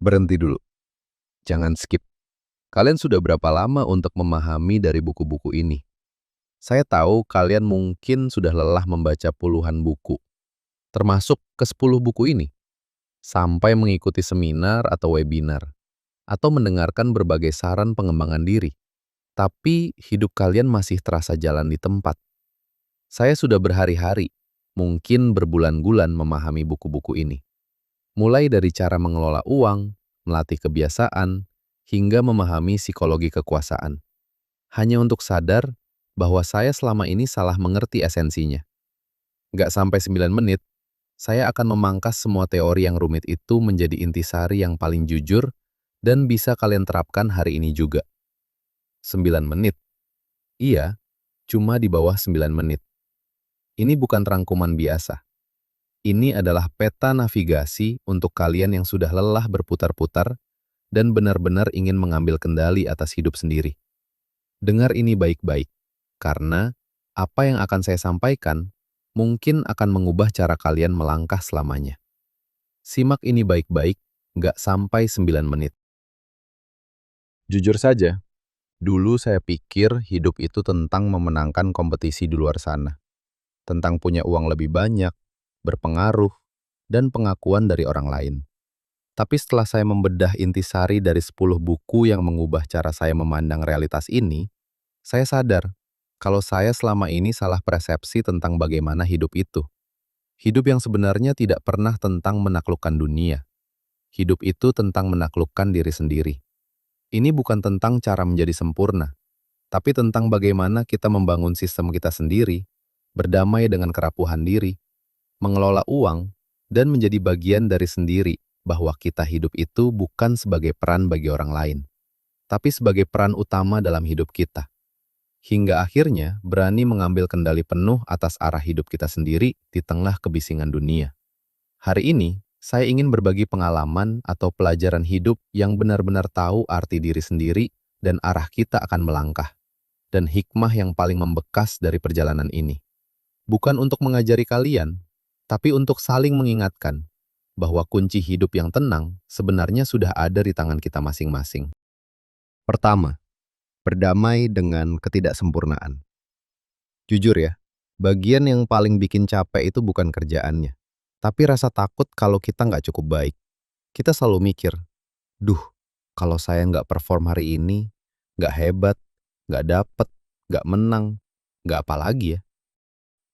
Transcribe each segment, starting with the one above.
Berhenti dulu, jangan skip. Kalian sudah berapa lama untuk memahami dari buku-buku ini? Saya tahu kalian mungkin sudah lelah membaca puluhan buku, termasuk ke-10 buku ini, sampai mengikuti seminar atau webinar, atau mendengarkan berbagai saran pengembangan diri. Tapi hidup kalian masih terasa jalan di tempat. Saya sudah berhari-hari, mungkin berbulan-bulan memahami buku-buku ini. Mulai dari cara mengelola uang, melatih kebiasaan, hingga memahami psikologi kekuasaan. Hanya untuk sadar bahwa saya selama ini salah mengerti esensinya. Nggak sampai 9 menit, saya akan memangkas semua teori yang rumit itu menjadi intisari yang paling jujur dan bisa kalian terapkan hari ini juga. 9 menit. Iya, cuma di bawah 9 menit. Ini bukan rangkuman biasa. Ini adalah peta navigasi untuk kalian yang sudah lelah berputar-putar dan benar-benar ingin mengambil kendali atas hidup sendiri. Dengar ini baik-baik, karena apa yang akan saya sampaikan mungkin akan mengubah cara kalian melangkah selamanya. Simak ini baik-baik, nggak sampai 9 menit. Jujur saja, dulu saya pikir hidup itu tentang memenangkan kompetisi di luar sana. Tentang punya uang lebih banyak, berpengaruh, dan pengakuan dari orang lain. Tapi setelah saya membedah intisari dari 10 buku yang mengubah cara saya memandang realitas ini, saya sadar kalau saya selama ini salah persepsi tentang bagaimana hidup itu. Hidup yang sebenarnya tidak pernah tentang menaklukkan dunia. Hidup itu tentang menaklukkan diri sendiri. Ini bukan tentang cara menjadi sempurna, tapi tentang bagaimana kita membangun sistem kita sendiri, berdamai dengan kerapuhan diri, mengelola uang, dan menjadi bagian dari sendiri bahwa kita hidup itu bukan sebagai peran bagi orang lain, tapi sebagai peran utama dalam hidup kita. Hingga akhirnya berani mengambil kendali penuh atas arah hidup kita sendiri di tengah kebisingan dunia. Hari ini, saya ingin berbagi pengalaman atau pelajaran hidup yang benar-benar tahu arti diri sendiri dan arah kita akan melangkah, dan hikmah yang paling membekas dari perjalanan ini. Bukan untuk mengajari kalian, tapi untuk saling mengingatkan bahwa kunci hidup yang tenang sebenarnya sudah ada di tangan kita masing-masing. Pertama, berdamai dengan ketidaksempurnaan. Jujur ya, bagian yang paling bikin capek itu bukan kerjaannya, tapi rasa takut kalau kita nggak cukup baik. Kita selalu mikir, duh, kalau saya nggak perform hari ini, nggak hebat, nggak dapet, nggak menang, nggak apa lagi ya.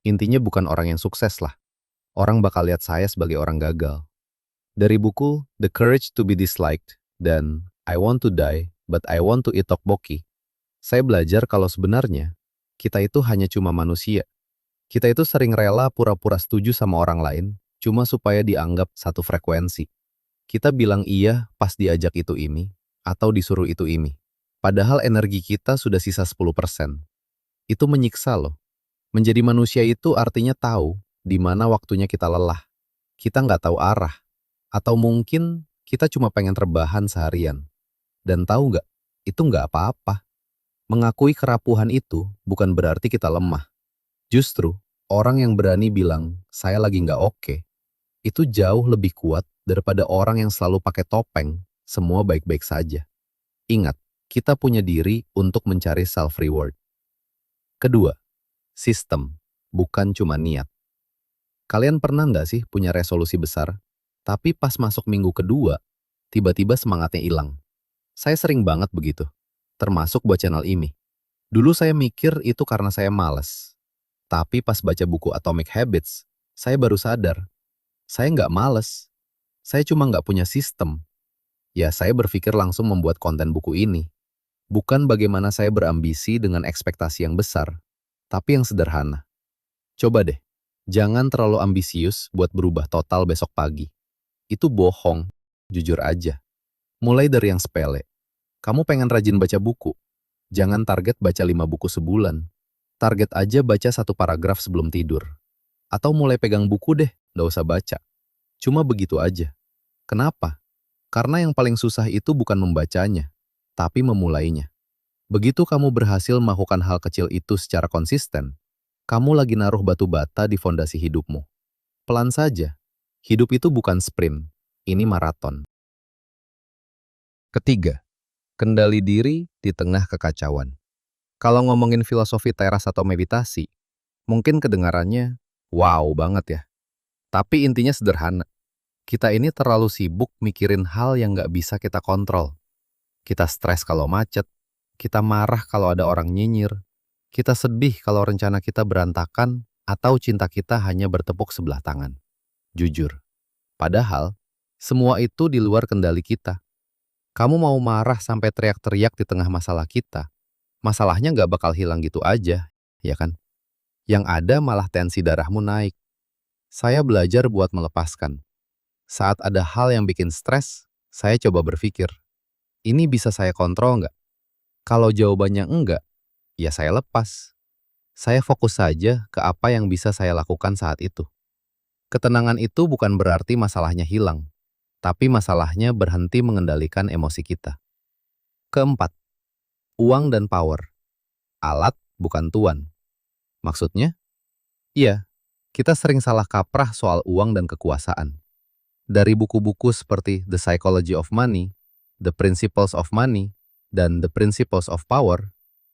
Intinya bukan orang yang sukses lah. Orang bakal lihat saya sebagai orang gagal. Dari buku The Courage to be Disliked dan I Want to Die, But I Want to Eat Tteokbokki, saya belajar kalau sebenarnya kita itu hanya cuma manusia. Kita itu sering rela pura-pura setuju sama orang lain, cuma supaya dianggap satu frekuensi. Kita bilang iya pas diajak itu ini, atau disuruh itu ini. Padahal energi kita sudah sisa 10%. Itu menyiksa loh. Menjadi manusia itu artinya tahu di mana waktunya kita lelah. Kita nggak tahu arah. Atau mungkin kita cuma pengen rebahan seharian. Dan tahu nggak, itu nggak apa-apa. Mengakui kerapuhan itu bukan berarti kita lemah. Justru, orang yang berani bilang, saya lagi nggak oke, itu jauh lebih kuat daripada orang yang selalu pakai topeng, semua baik-baik saja. Ingat, kita punya diri untuk mencari self-reward. Kedua, sistem, bukan cuma niat. Kalian pernah nggak sih punya resolusi besar, tapi pas masuk minggu kedua, tiba-tiba semangatnya hilang? Saya sering banget begitu, termasuk buat channel ini. Dulu saya mikir itu karena saya malas. Tapi pas baca buku Atomic Habits, saya baru sadar, saya nggak malas. Saya cuma nggak punya sistem. Ya, saya berpikir langsung membuat konten buku ini. Bukan bagaimana saya berambisi dengan ekspektasi yang besar, tapi yang sederhana. Coba deh, jangan terlalu ambisius buat berubah total besok pagi. Itu bohong, jujur aja. Mulai dari yang sepele. Kamu pengen rajin baca buku. Jangan target baca 5 buku sebulan. Target aja baca 1 paragraf sebelum tidur. Atau mulai pegang buku deh, nggak usah baca. Cuma begitu aja. Kenapa? Karena yang paling susah itu bukan membacanya, tapi memulainya. Begitu kamu berhasil melakukan hal kecil itu secara konsisten, kamu lagi naruh batu bata di fondasi hidupmu. Pelan saja. Hidup itu bukan sprint, ini maraton. Ketiga, kendali diri di tengah kekacauan. Kalau ngomongin filosofi teras atau meditasi, mungkin kedengarannya wow banget ya. Tapi intinya sederhana. Kita ini terlalu sibuk mikirin hal yang nggak bisa kita kontrol. Kita stres kalau macet, kita marah kalau ada orang nyinyir, kita sedih kalau rencana kita berantakan, atau cinta kita hanya bertepuk sebelah tangan. Jujur. Padahal, semua itu di luar kendali kita. Kamu mau marah sampai teriak-teriak di tengah masalah kita, masalahnya nggak bakal hilang gitu aja, ya kan? Yang ada malah tensi darahmu naik. Saya belajar buat melepaskan. Saat ada hal yang bikin stres, saya coba berpikir, ini bisa saya kontrol nggak? Kalau jawabannya enggak, ya saya lepas. Saya fokus saja ke apa yang bisa saya lakukan saat itu. Ketenangan itu bukan berarti masalahnya hilang, tapi masalahnya berhenti mengendalikan emosi kita. Keempat, uang dan power. Alat bukan tuan. Maksudnya? Iya, kita sering salah kaprah soal uang dan kekuasaan. Dari buku-buku seperti The Psychology of Money, The Principles of Money, dan The Principles of Power,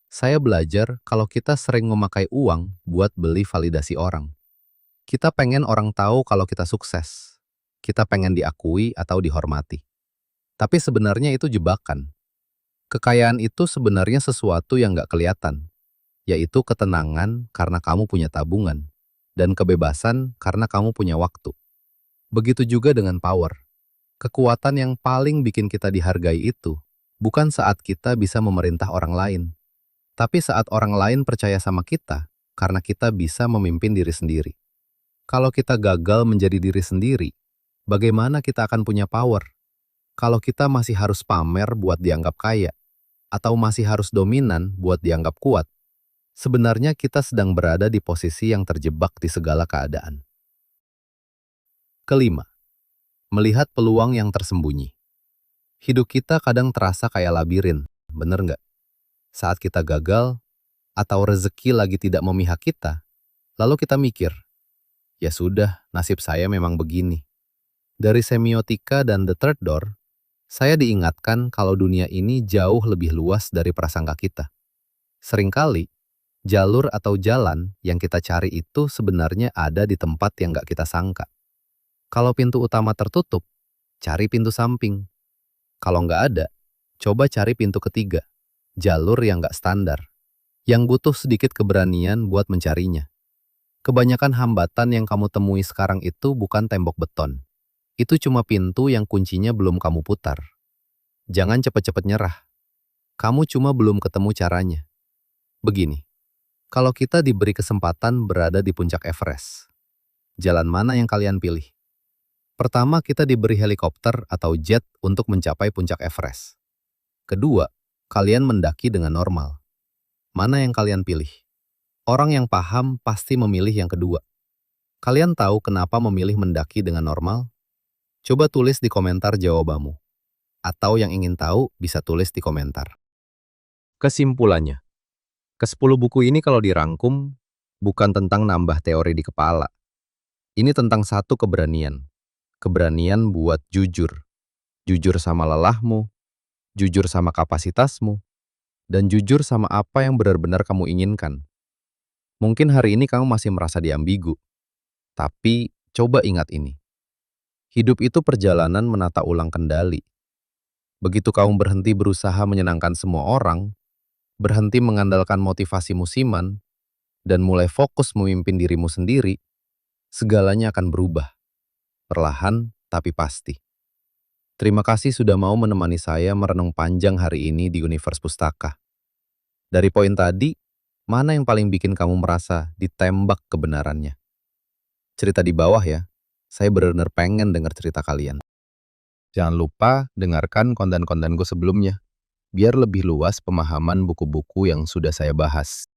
saya belajar kalau kita sering memakai uang buat beli validasi orang. Kita pengen orang tahu kalau kita sukses. Kita pengen diakui atau dihormati. Tapi sebenarnya itu jebakan. Kekayaan itu sebenarnya sesuatu yang nggak kelihatan, yaitu ketenangan karena kamu punya tabungan, dan kebebasan karena kamu punya waktu. Begitu juga dengan power. Kekuatan yang paling bikin kita dihargai itu bukan saat kita bisa memerintah orang lain, tapi saat orang lain percaya sama kita karena kita bisa memimpin diri sendiri. Kalau kita gagal menjadi diri sendiri, bagaimana kita akan punya power? Kalau kita masih harus pamer buat dianggap kaya, atau masih harus dominan buat dianggap kuat, sebenarnya kita sedang berada di posisi yang terjebak di segala keadaan. Kelima, melihat peluang yang tersembunyi. Hidup kita kadang terasa kayak labirin, bener nggak? Saat kita gagal, atau rezeki lagi tidak memihak kita, lalu kita mikir, ya sudah, nasib saya memang begini. Dari semiotika dan The Third Door, saya diingatkan kalau dunia ini jauh lebih luas dari prasangka kita. Seringkali, jalur atau jalan yang kita cari itu sebenarnya ada di tempat yang nggak kita sangka. Kalau pintu utama tertutup, cari pintu samping. Kalau nggak ada, coba cari pintu ketiga, jalur yang nggak standar, yang butuh sedikit keberanian buat mencarinya. Kebanyakan hambatan yang kamu temui sekarang itu bukan tembok beton. Itu cuma pintu yang kuncinya belum kamu putar. Jangan cepet-cepet nyerah. Kamu cuma belum ketemu caranya. Begini, kalau kita diberi kesempatan berada di puncak Everest, jalan mana yang kalian pilih? Pertama, kita diberi helikopter atau jet untuk mencapai puncak Everest. Kedua, kalian mendaki dengan normal. Mana yang kalian pilih? Orang yang paham pasti memilih yang kedua. Kalian tahu kenapa memilih mendaki dengan normal? Coba tulis di komentar jawabanmu. Atau yang ingin tahu bisa tulis di komentar. Kesimpulannya, ke-10 buku ini kalau dirangkum, bukan tentang nambah teori di kepala. Ini tentang satu keberanian. Keberanian buat jujur. Jujur sama lelahmu, jujur sama kapasitasmu, dan jujur sama apa yang benar-benar kamu inginkan. Mungkin hari ini kamu masih merasa diambigu, tapi coba ingat ini. Hidup itu perjalanan menata ulang kendali. Begitu kamu berhenti berusaha menyenangkan semua orang, berhenti mengandalkan motivasi musiman, dan mulai fokus memimpin dirimu sendiri, segalanya akan berubah. Perlahan tapi pasti. Terima kasih sudah mau menemani saya merenung panjang hari ini di Univers Pustaka. Dari poin tadi, mana yang paling bikin kamu merasa ditembak kebenarannya? Cerita di bawah ya. Saya benar-benar pengen dengar cerita kalian. Jangan lupa dengarkan konten-kontenku sebelumnya, biar lebih luas pemahaman buku-buku yang sudah saya bahas.